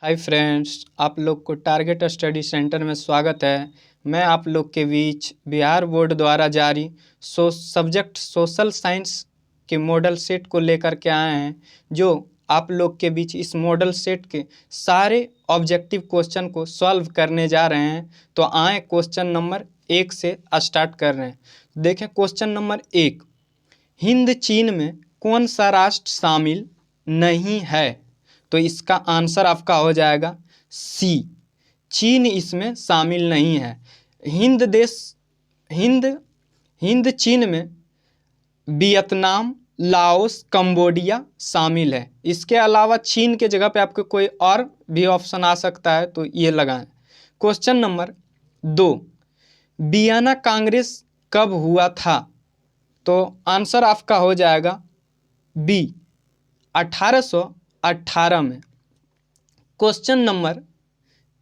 Hi friends, आप लोग को टारगेट स्टडी सेंटर में स्वागत है। मैं आप लोग के बीच बिहार बोर्ड द्वारा जारी सब्जेक्ट सोशल साइंस के मॉडल सेट को लेकर के आए हैं, जो आप लोग के बीच इस मॉडल सेट के सारे ऑब्जेक्टिव क्वेश्चन को सॉल्व करने जा रहे हैं। तो आए क्वेश्चन नंबर 1 से स्टार्ट कर रहे हैं। देखें क्वेश्चन नंबर 1, हिंद चीन में कौन सा राष्ट्र शामिल नहीं है? तो इसका आंसर आपका हो जाएगा सी, चीन इसमें शामिल नहीं है। हिंद चीन में वियतनाम, लाओस, कंबोडिया शामिल है। इसके अलावा चीन के जगह पे आपको कोई और भी ऑप्शन आ सकता है, तो ये लगाएं। क्वेश्चन नंबर 2, वियना कांग्रेस कब हुआ था? तो आंसर आपका हो जाएगा बी, 1818 में। क्वेश्चन नंबर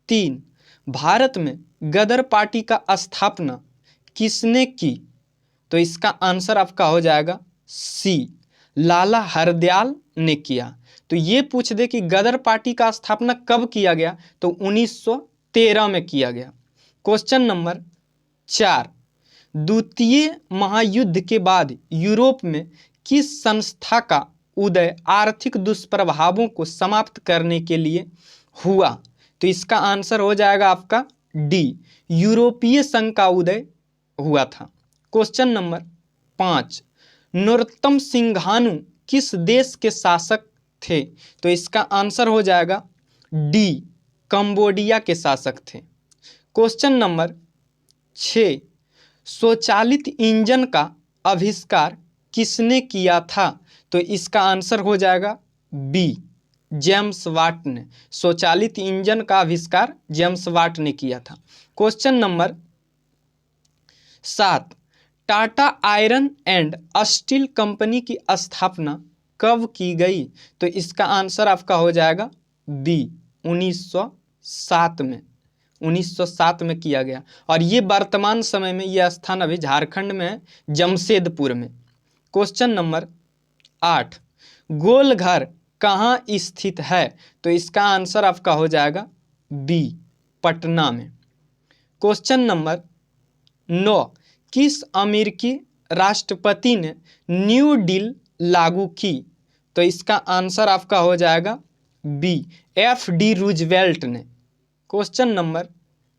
3, भारत में गदर पार्टी का स्थापना किसने की? तो इसका आंसर आपका हो जाएगा सी, लाला हरदयाल ने किया। तो ये पूछ दे कि गदर पार्टी का स्थापना कब किया गया, तो 1913 में किया गया। क्वेश्चन नंबर 4, द्वितीय महायुद्ध के बाद यूरोप में किस संस्था का उदय आर्थिक दुष्प्रभावों को समाप्त करने के लिए हुआ? तो इसका आंसर हो जाएगा आपका डी, यूरोपीय संघ का उदय हुआ था। क्वेश्चन नंबर 5, नरोत्तम सिंघानिया किस देश के शासक थे? तो इसका आंसर हो जाएगा डी, कंबोडिया के शासक थे। क्वेश्चन नंबर 6, स्वचालित इंजन का आविष्कार किसने किया था? तो इसका आंसर हो जाएगा बी, जेम्स वाट ने। स्वचालित इंजन का आविष्कार जेम्स वाट ने किया था। Question number 7, Tata iron and steel company की स्थापना कब की गई? तो इसका आंसर आपका हो जाएगा बी, 1907 में। 1907 में किया गया, और ये वर्तमान समय में यह स्थान अभी झारखंड में है, जमशेदपुर में। क्वेश्चन नंबर 8, गोलघर कहाँ स्थित है? तो इसका आंसर आपका हो जाएगा बी, पटना में। क्वेश्चन नंबर 9, किस अमेरिकी राष्ट्रपति ने न्यू डील लागू की? तो इसका आंसर आपका हो जाएगा बी, एफ.डी. रूजवेल्ट ने। क्वेश्चन नंबर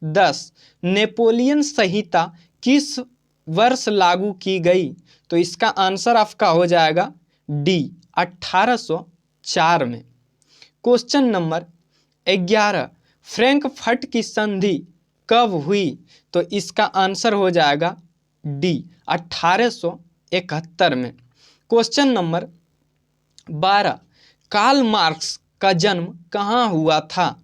10, नेपोलियन संहिता किस वर्ष लागू की गई? तो इसका आंसर आपका हो जाएगा डी, 1804 में। क्वेश्चन नंबर 11, फ्रैंकफर्ट की संधि कब हुई? तो इसका आंसर हो जाएगा डी, 1871 में। क्वेश्चन नंबर 12, कार्ल मार्क्स का जन्म कहाँ हुआ था?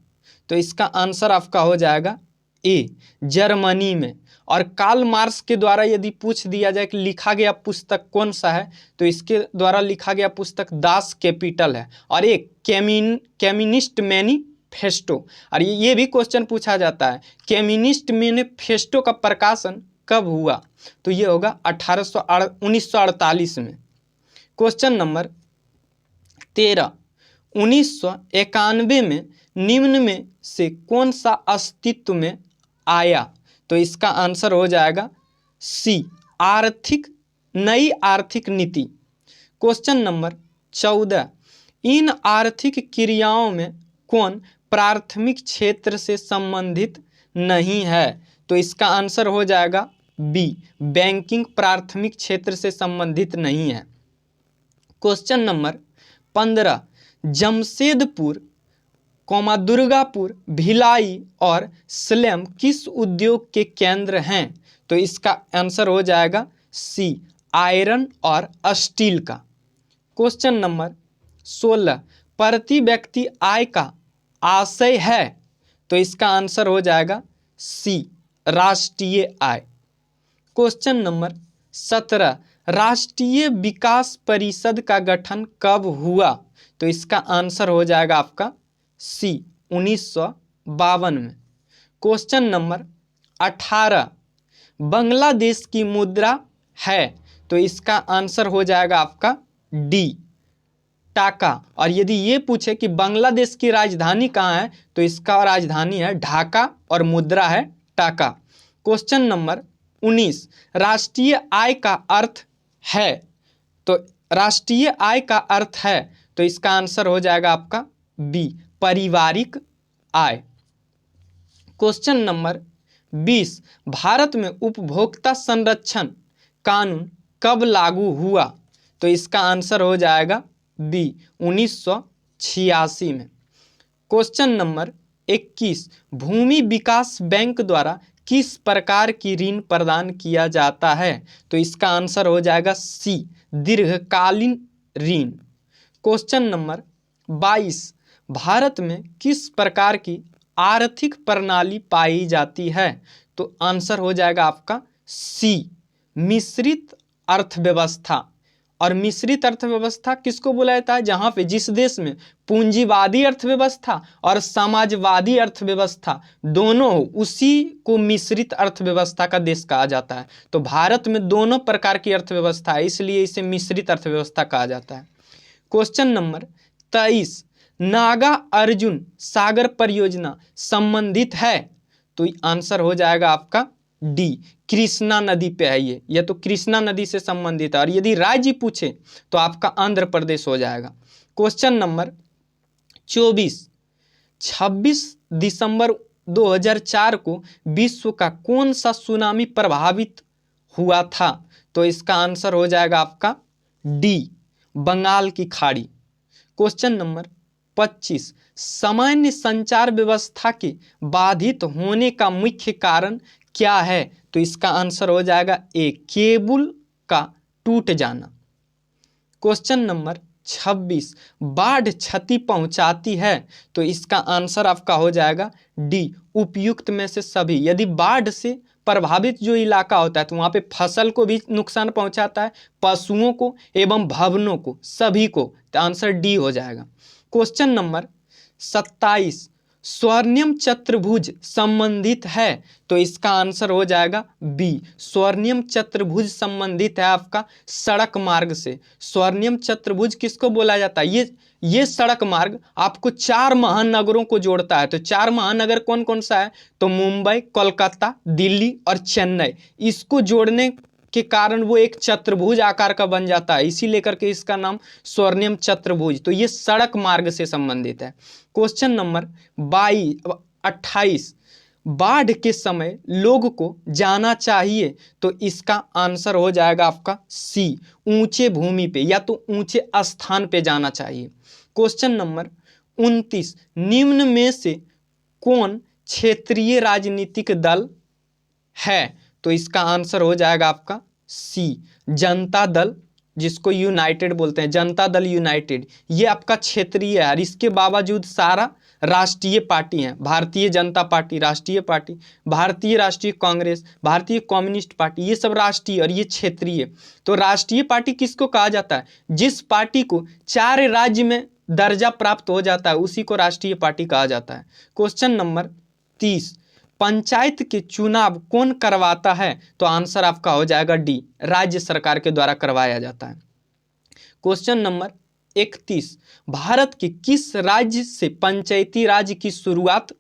तो इसका आंसर आपका हो जाएगा ए, जर्मनी में। और कार्ल मार्क्स के द्वारा यदि पूछ दिया जाए कि लिखा गया पुस्तक कौन सा है, तो इसके द्वारा लिखा गया पुस्तक दास कैपिटल है, और एक कम्युनिस्ट मैनिफेस्टो। और ये भी क्वेश्चन पूछा जाता है, कम्युनिस्ट मैनिफेस्टो का प्रकाशन कब हुआ? तो ये होगा 1948 में। क्वेश्चन नंबर 13, 1991 में निम्न में से कौन सा अस्तित्व में आया? तो इसका आंसर हो जाएगा सी, नई आर्थिक नीति। क्वेश्चन नंबर 14, इन आर्थिक क्रियाओं में कौन प्राथमिक क्षेत्र से संबंधित नहीं है? तो इसका आंसर हो जाएगा बी, बैंकिंग प्राथमिक क्षेत्र से संबंधित नहीं है। क्वेश्चन नंबर 15, जमशेदपुर, दुर्गापुर, भिलाई और सलेम किस उद्योग के केंद्र हैं? तो इसका आंसर हो जाएगा सी, आयरन और स्टील का। क्वेश्चन नंबर 16, प्रति व्यक्ति आय का आशय है? तो इसका आंसर हो जाएगा सी, राष्ट्रीय आय। क्वेश्चन नंबर 17, राष्ट्रीय विकास परिषद का गठन कब हुआ? तो इसका आंसर हो जाएगा आपका सी, 1952 में। क्वेश्चन नंबर 18, बांग्लादेश की मुद्रा है? तो इसका आंसर हो जाएगा आपका डी, टाका। और यदि ये पूछे कि बांग्लादेश की राजधानी कहाँ है तो इसका राजधानी है ढाका और मुद्रा है टाका। क्वेश्चन नंबर 19, राष्ट्रीय आय का अर्थ है, तो राष्ट्रीय आय का अर्थ है तो इसका आंसर हो जाएगा आपका बी, पारिवारिक आय। क्वेश्चन नंबर 20, भारत में उपभोक्ता संरक्षण कानून कब लागू हुआ, तो इसका आंसर हो जाएगा बी, 1986 में। क्वेश्चन नंबर 21, भूमि विकास बैंक द्वारा किस प्रकार की ऋण प्रदान किया जाता है, तो इसका आंसर हो जाएगा सी, दीर्घकालीन ऋण। क्वेश्चन नंबर 22, भारत में किस प्रकार की आर्थिक प्रणाली पाई जाती है, तो आंसर हो जाएगा आपका सी, मिश्रित अर्थव्यवस्था। और मिश्रित अर्थव्यवस्था किसको बोला जाता है, जहां पे जिस देश में पूंजीवादी अर्थव्यवस्था और समाजवादी अर्थव्यवस्था दोनों हो उसी को मिश्रित अर्थव्यवस्था का देश कहा जाता है। तो भारत में दोनों प्रकार की अर्थव्यवस्था है, इसलिए इसे मिश्रित अर्थव्यवस्था कहा जाता है। क्वेश्चन नंबर 23, नागा अर्जुन सागर परियोजना संबंधित है, तो आंसर हो जाएगा आपका डी, कृष्णा नदी पे है ये तो कृष्णा नदी से संबंधित है। और यदि राज्य पूछे तो आपका आंध्र प्रदेश हो जाएगा। क्वेश्चन नंबर 24, 26 दिसंबर 2004 को विश्व का कौन सा सुनामी प्रभावित हुआ था, तो इसका आंसर हो जाएगा आपका डी, बंगाल की खाड़ी। क्वेश्चन नंबर 25, सामान्य संचार व्यवस्था के बाधित होने का मुख्य कारण क्या है, तो इसका आंसर हो जाएगा ए, केबल का टूट जाना। क्वेश्चन नंबर 26, बाढ़ क्षति पहुंचाती है, तो इसका आंसर आपका हो जाएगा डी, उपयुक्त में से सभी। यदि बाढ़ से प्रभावित जो इलाका होता है तो वहाँ पे फसल को भी नुकसान पहुंचाता है, पशुओं को एवं भवनों को, सभी को, तो आंसर डी हो जाएगा। क्वेश्चन नंबर 27, स्वर्णिम चतुर्भुज संबंधित है, तो इसका आंसर हो जाएगा बी, स्वर्णिम चतुर्भुज संबंधित है आपका सड़क मार्ग से। स्वर्णिम चतुर्भुज किसको बोला जाता है, ये सड़क मार्ग आपको 4 महानगरों को जोड़ता है। तो 4 महानगर कौन कौन सा है, तो मुंबई, कोलकाता, दिल्ली और चेन्नई, इसको जोड़ने के कारण वो एक चतुर्भुज आकार का बन जाता है, इसी लेकर के इसका नाम स्वर्णिम चतुर्भुज। तो ये सड़क मार्ग से संबंधित है। क्वेश्चन नंबर 28, बाढ़ के समय लोग को जाना चाहिए, तो इसका आंसर हो जाएगा आपका सी, ऊंचे भूमि पे या तो ऊंचे स्थान पे जाना चाहिए। क्वेश्चन नंबर 29, निम्न में से कौन क्षेत्रीय राजनीतिक दल है, तो इसका आंसर हो जाएगा आपका सी, जनता दल, जिसको यूनाइटेड बोलते हैं, जनता दल यूनाइटेड। ये आपका क्षेत्रीय है और इसके बावजूद सारा राष्ट्रीय पार्टी हैं, भारतीय जनता पार्टी राष्ट्रीय पार्टी, भारतीय राष्ट्रीय कांग्रेस, भारतीय कम्युनिस्ट पार्टी, ये सब राष्ट्रीय और ये क्षेत्रीय। तो राष्ट्रीय पार्टी किसको कहा जाता है, जिस पार्टी को 4 राज्य में दर्जा प्राप्त हो जाता है उसी को राष्ट्रीय पार्टी कहा जाता है। क्वेश्चन नंबर 30, पंचायत के चुनाव कौन करवाता है, तो आंसर आपका हो जाएगा डी, राज्य सरकार के द्वारा करवाया जाता है। क्वेश्चन नंबर 31, भारत के किस राज्य से पंचायती राज की शुरुआत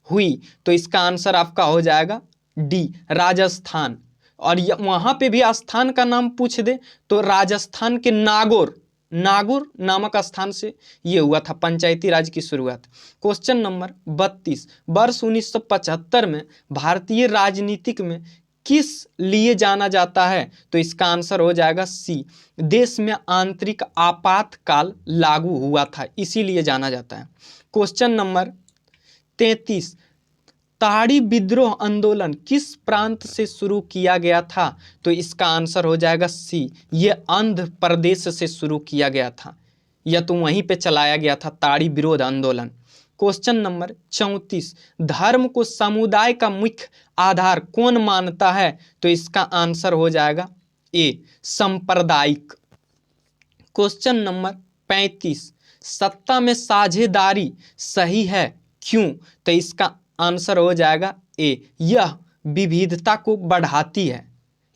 हुई, तो इसका आंसर आपका हो जाएगा डी, राजस्थान। और वहां पे भी स्थान का नाम पूछ दे तो राजस्थान के नागौर नामक स्थान से ये हुआ था पंचायती राज की शुरुआत। क्वेश्चन नंबर 32, वर्ष 1975 में भारतीय राजनीतिक में किस लिए जाना जाता है, तो इसका आंसर हो जाएगा सी, देश में आंतरिक आपातकाल लागू हुआ था इसीलिए जाना जाता है। क्वेश्चन नंबर 33, ताड़ी विद्रोह आंदोलन किस प्रांत से शुरू किया गया था, तो इसका आंसर हो जाएगा सी, ये आंध्र प्रदेश से शुरू किया गया था, यह तो वहीं पे चलाया गया था ताड़ी विरोध आंदोलन। क्वेश्चन नंबर 34, धर्म को समुदाय का मुख्य आधार कौन मानता है, तो इसका आंसर हो जाएगा ए, सांप्रदायिक। क्वेश्चन नंबर 35, सत्ता में साझेदारी सही है क्यों, तो इसका आंसर हो जाएगा ए, यह विविधता को बढ़ाती है,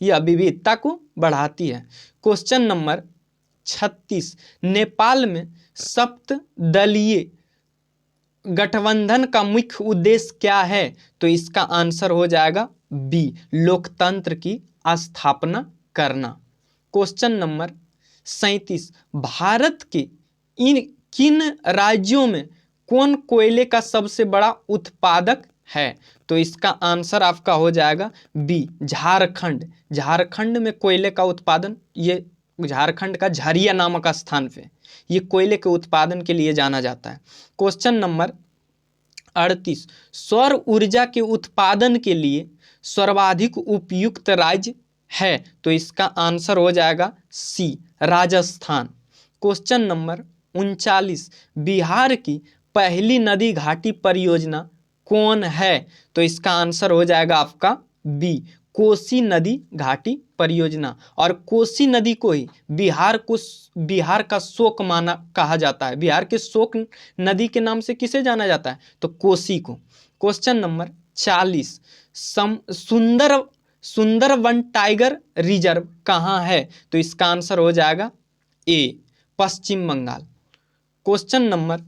यह विविधता को बढ़ाती है। क्वेश्चन नंबर 36 नेपाल में सप्तदलीय गठबंधन का मुख्य उद्देश्य क्या है? तो इसका आंसर हो जाएगा बी, लोकतंत्र की स्थापना करना। क्वेश्चन नंबर 37 भारत के इन किन राज्यों में कौन कोयले का सबसे बड़ा उत्पादक है? तो इसका आंसर आपका हो जाएगा बी, झारखंड। झारखंड में कोयले का उत्पादन, ये झारखंड का झरिया नामक स्थान पे ये कोयले के उत्पादन के लिए जाना जाता है। क्वेश्चन नंबर 38 सौर ऊर्जा के उत्पादन के लिए सर्वाधिक उपयुक्त राज्य है? तो इसका आंसर हो जाएगा सी, राजस्थान। क्वेश्चन नंबर 39 बिहार की पहली नदी घाटी परियोजना कौन है? तो इसका आंसर हो जाएगा आपका बी, कोसी नदी घाटी परियोजना। और कोसी नदी को ही बिहार का शोक माना कहा जाता है। बिहार के शोक नदी के नाम से किसे जाना जाता है? तो कोसी को। Question number 40 Sundarban tiger reserve कहाँ है? तो इसका आंसर हो जाएगा A, Paschim Bangal. Question number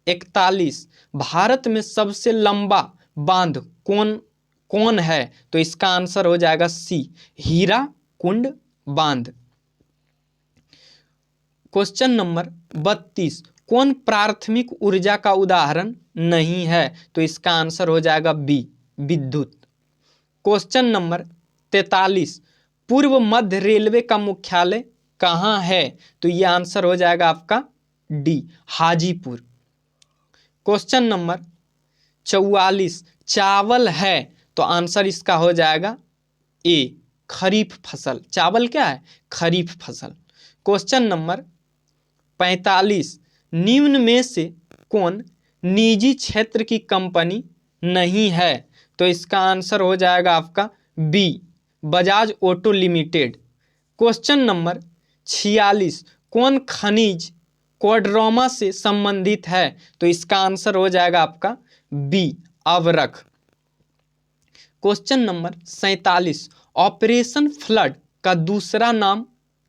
41 Bharat में सबसे लंबा बांध कौन है? तो इसका आंसर हो जाएगा सी, हीराकुंड बांध। क्वेश्चन नंबर 32 कौन प्राथमिक ऊर्जा का उदाहरण नहीं है? तो इसका आंसर हो जाएगा बी, विद्युत। क्वेश्चन नंबर 43 पूर्व मध्य रेलवे का मुख्यालय कहाँ है? तो ये आंसर हो जाएगा आपका डी, हाजीपुर। क्वेश्चन नंबर 44 चावल है? तो आंसर इसका हो जाएगा ए, खरीफ फसल। चावल क्या है? खरीफ फसल। क्वेश्चन नंबर 45 निम्न में से कौन निजी क्षेत्र की कंपनी नहीं है? तो इसका आंसर हो जाएगा आपका B, Bajaj auto limited. Question number 46 कौन खनिज कोडरमा से संबंधित है? तो इसका आंसर हो जाएगा आपका बी, अवरख। क्वेश्चन नंबर 47 ऑपरेशन फ्लड का दूसरा नाम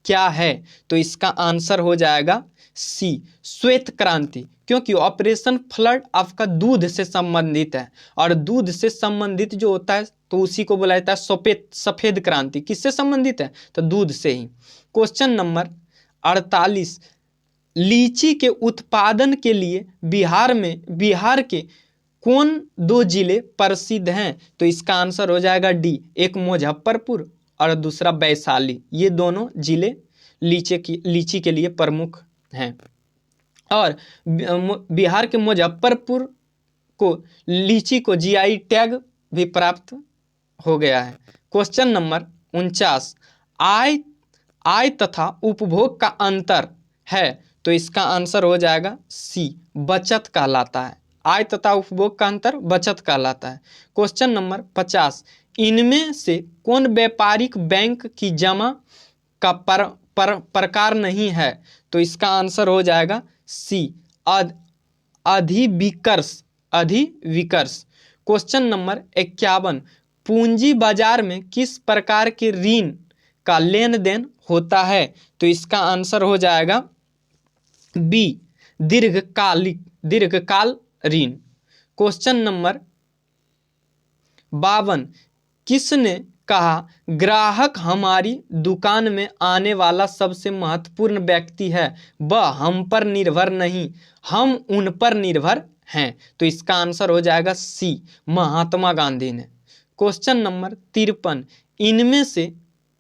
क्या है? तो इसका आंसर हो जाएगा सी, श्वेत क्रांति। क्योंकि ऑपरेशन फ्लड आपका दूध से संबंधित है, और दूध से संबंधित जो होता है तो उसी को बोला जाता है सफेद क्रांति। किससे संबंधित है? तो दूध से ही। क्वेश्चन नंबर 48 लीची के उत्पादन के लिए बिहार के कौन दो जिले प्रसिद्ध हैं? तो इसका आंसर हो जाएगा डी, एक मुजफ्फरपुर और दूसरा वैशाली। ये दोनों जिले लीची के लिए प्रमुख हैं। और बिहार के मुजफ्फरपुर को लीची को जीआई टैग भी प्राप्त हो गया है। क्वेश्चन नंबर 49 आय तथा उपभोग का अंतर है? तो इसका आंसर हो जाएगा सी, बचत कहलाता है। आय तथा उपभोग का अंतर बचत कहलाता है। क्वेश्चन नंबर 50 इनमें से कौन व्यापारिक बैंक की जमा का प्रकार नहीं है? तो इसका आंसर हो जाएगा सी, अधिविकर्ष। क्वेश्चन नंबर 51 पूंजी बाजार में किस प्रकार के ऋण का लेन देन होता है? तो इसका आंसर हो जाएगा बी, दीर्घकाल ऋण। क्वेश्चन नंबर 52 किसने कहा ग्राहक हमारी दुकान में आने वाला सबसे महत्वपूर्ण व्यक्ति है, वह हम पर निर्भर नहीं, हम उन पर निर्भर हैं? तो इसका आंसर हो जाएगा सी, महात्मा गांधी ने। क्वेश्चन नंबर 53 इनमें से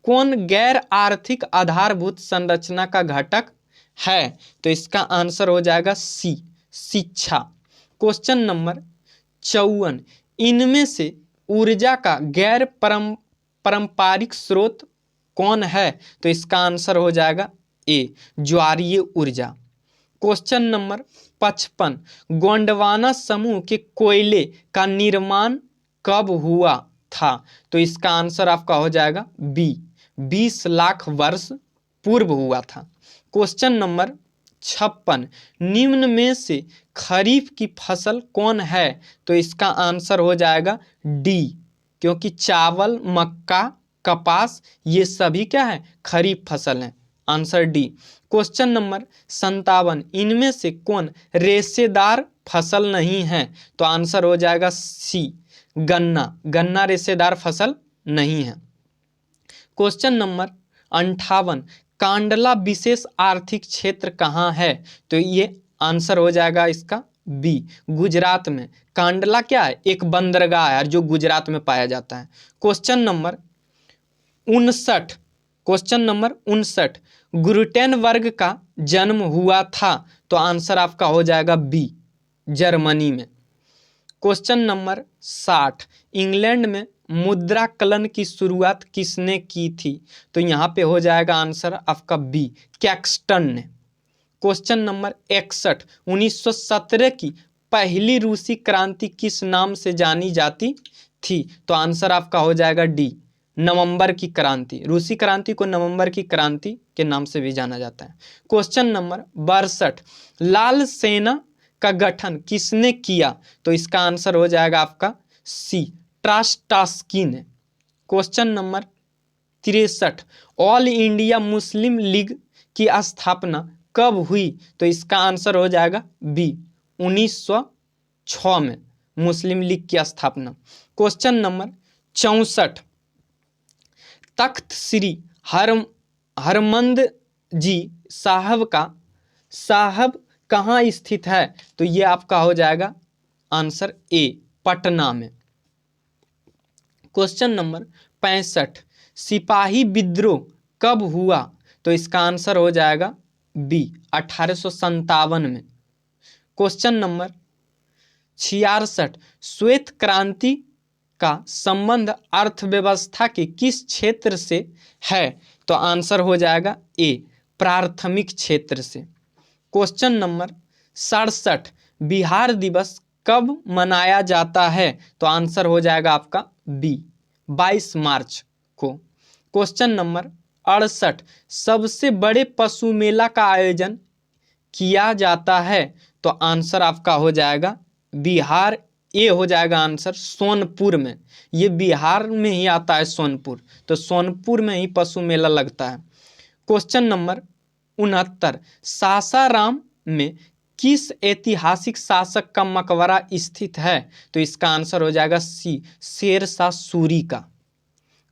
कौन गैर आर्थिक आधारभूत संरचना का घटक है? तो इसका आंसर हो जाएगा सी, शिक्षा। क्वेश्चन नंबर 54 इनमें से ऊर्जा का गैर पारंपरिक स्रोत कौन है? तो इसका आंसर हो जाएगा ए, ज्वारीय ऊर्जा। क्वेश्चन नंबर 55 गोंडवाना समूह के कोयले का निर्माण कब हुआ था? तो इसका आंसर आपका हो जाएगा बी, 20 लाख वर्ष पूर्व हुआ था। क्वेश्चन नंबर 56 निम्न में से खरीफ की फसल कौन है? तो इसका आंसर हो जाएगा डी, क्योंकि चावल, मक्का, कपास ये सभी क्या है? खरीफ फसल हैं। Answer D. क्वेश्चन नंबर 57, इनमें से कौन रेशेदार फसल नहीं है? तो आंसर हो जाएगा सी, गन्ना। गन्ना रेशेदार फसल नहीं है। क्वेश्चन नंबर 58, कांडला विशेष आर्थिक क्षेत्र कहाँ है? तो ये आंसर हो जाएगा इसका बी, गुजरात में। कांडला क्या है? एक बंदरगाह है जो गुजरात में पाया जाता है। Question number 59, question number 59, Gutenberg का जन्म हुआ था? तो आंसर आपका हो जाएगा बी, जर्मनी में। क्वेश्चन नंबर 60, इंग्लैंड में मुद्राकलन की शुरुआत किसने की थी? तो यहाँ पे हो जाएगा आंसर आपका बी, कैक्सटन ने। क्वेश्चन नंबर 61, 1917 की पहली रूसी क्रांति किस नाम से जानी जाती थी? तो आंसर आपका हो जाएगा डी, नवंबर की क्रांति। रूसी क्रांति को नवंबर की क्रांति के नाम से भी जाना जाता है। क्वेश्चन नंबर 62, लाल सेना का गठन किसने किया? तो इसका आंसर हो जाएगा आपका सी, ट्रास्टास्की ने। Question number 63, all India Muslim league की स्थापना कब हुई? तो इसका आंसर हो जाएगा बी, 1906 में मुस्लिम लीग की स्थापना। क्वेश्चन नंबर 64, तख्त श्री हरमंद जी साहब कहाँ स्थित है? तो ये आपका हो जाएगा आंसर ए, पटना में। क्वेश्चन नंबर 65, सिपाही विद्रोह कब हुआ? तो इसका आंसर हो जाएगा बी, 1857 में। क्वेश्चन नंबर 66, श्वेत क्रांति का संबंध अर्थव्यवस्था के किस क्षेत्र से है? तो आंसर हो जाएगा ए, प्राथमिक क्षेत्र से। क्वेश्चन नंबर 67, बिहार दिवस कब मनाया जाता है? तो आंसर हो जाएगा आपका बी, 22 मार्च को। क्वेश्चन नंबर 68, सबसे बड़े पशु मेला का आयोजन किया जाता है? तो आंसर आपका हो जाएगा बिहार, ए हो जाएगा आंसर, सोनपुर में। ये बिहार में ही आता है सोनपुर, तो सोनपुर में ही पशु मेला लगता है। क्वेश्चन नंबर 69, सासाराम में किस ऐतिहासिक शासक का मकबरा स्थित है? तो इसका आंसर हो जाएगा सी, शेरशाह सूरी का।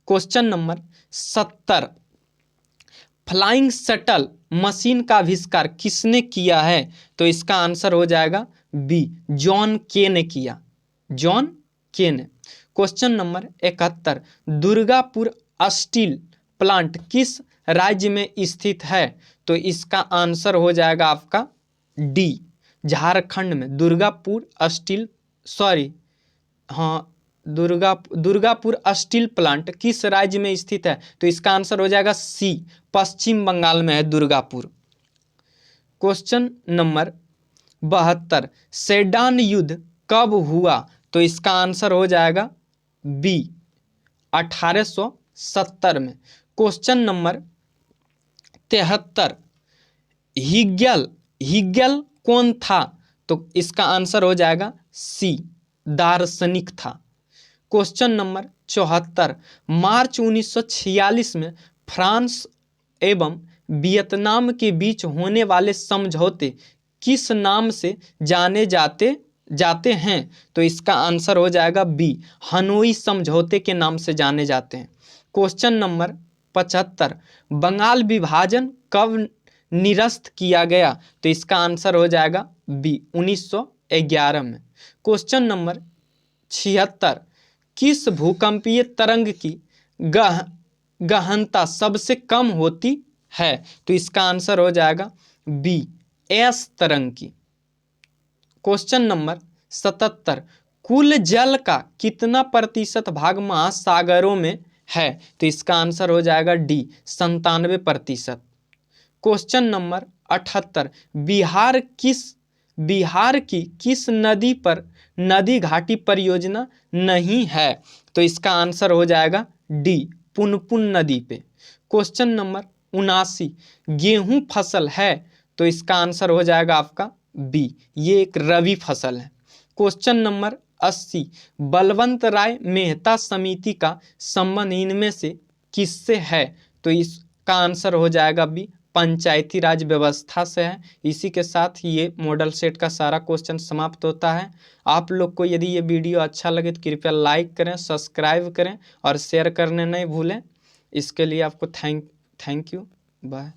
Question number 70, flying shuttle machine का आविष्कार किसने किया है? तो इसका आंसर हो जाएगा बी, जॉन के ने किया, जॉन के ने। Question number 71, Durgapur steel plant किस राज्य में स्थित है? तो इसका आंसर हो जाएगा आपका डी, झारखंड में। दुर्गापुर स्टील प्लांट किस राज्य में स्थित है? तो इसका आंसर हो जाएगा सी, पश्चिम बंगाल में है दुर्गापुर। क्वेश्चन नंबर 72, सेडान युद्ध कब हुआ? तो इसका आंसर हो जाएगा बी, 1870 में। क्वेश्चन नंबर 73, हिगेल कौन था? तो इसका आंसर हो जाएगा सी, दार्शनिक था। क्वेश्चन नंबर 74, मार्च 1946 में फ्रांस एवं वियतनाम के बीच होने वाले समझौते किस नाम से जाने जाते हैं? तो इसका आंसर हो जाएगा बी, हनोई समझौते के नाम से जाने जाते हैं। क्वेश्चन नंबर 75, बंगाल विभाजन कब निरस्त किया गया? तो इसका आंसर हो जाएगा बी, 1911 में। क्वेश्चन नंबर 76, किस भूकंपीय तरंग की गहनता सबसे कम होती है? तो इसका आंसर हो जाएगा बी, एस तरंग की। क्वेश्चन नंबर 77, कुल जल का कितना प्रतिशत भाग महासागरों में है? तो इसका आंसर हो जाएगा डी, 97%। क्वेश्चन नंबर 78, बिहार की किस नदी पर नदी घाटी परियोजना नहीं है? तो इसका आंसर हो जाएगा डी, पुनपुन नदी पे। क्वेश्चन नंबर 79, गेहूं फसल है? तो इसका आंसर हो जाएगा आपका बी, ये एक रबी फसल है। क्वेश्चन नंबर 80, बलवंत राय मेहता समिति का संबंध इनमें से किससे है? तो इसका आंसर हो जाएगा बी, पंचायती राज व्यवस्था से है। इसी के साथ ये मॉडल सेट का सारा क्वेश्चन समाप्त होता है। आप लोग को यदि ये वीडियो अच्छा लगे तो कृपया लाइक करें, सब्सक्राइब करें और शेयर करने नहीं भूलें। इसके लिए आपको थैंक यू। बाय।